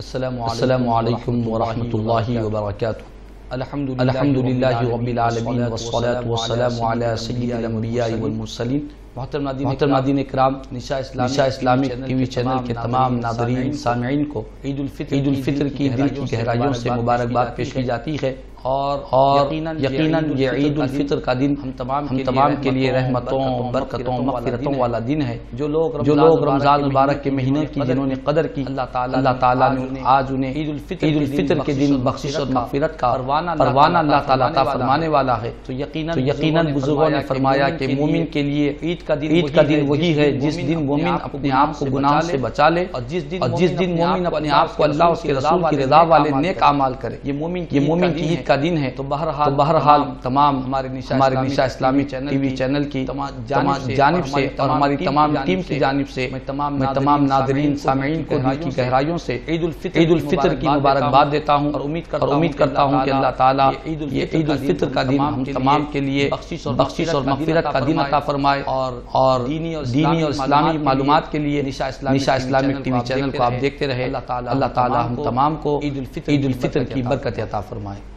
السلام علیکم ورحمۃ اللہ وبرکاتہ۔ الحمدللہ رب العالمین والصلاة والسلام علی سید الانبیاء والمرسلین۔ محترم ناظرین اکرام، نشا اسلامک ٹی وی چینل کے تمام ناظرین سامعین کو عید الفطر کی دل کی گہرائیوں سے مبارکباد پیش کی جاتی ہے، اور یقیناً یہ عید الفطر کا دن ہم تمام کے لیے رحمتوں، برکتوں، مغفرتوں والا دن ہے۔ جو لوگ رمضان مبارک کے مہینے کی جنہوں نے قدر کی، اللہ تعالیٰ نے آج انہیں عید الفطر کے دن بخشش اور مغفرت کا پروانہ اللہ تعالیٰ عطا فرمانے والا ہے۔ تو یقیناً بزرگوں نے فرمایا کہ مومن کے لیے عید کا دن وہی ہے جس دن مومن اپنے آپ کو گناہ سے بچا لے، اور جس دن مومن اپنے آپ کو اللہ اس کے رسول کی رضا والے نیک اعمال کرے۔ یہ مومن کی عید کا دن ہے۔ تو بہرحال تمام ہمارے نشا اسلامک ٹی وی چینل کی جانب سے اور ہماری تمام ٹیم کی جانب سے میں تمام ناظرین سامعین کو دل کی گہرائیوں سے عید الفطر کی مبارکباد دیتا ہوں، اور امید کرتا ہوں کہ اللہ تعالیٰ یہ عید الفطر کا دن ہم تمام کے لیے بخشش اور مغفرت کا دن عطا فرمائے، اور دینی اور اسلامی معلومات کے لیے نشا اسلامک ٹی وی چینل کو آپ دیکھتے رہے۔ اللہ تعالیٰ ہم تمام کو عید الفطر کی برکت عطا فرمائے۔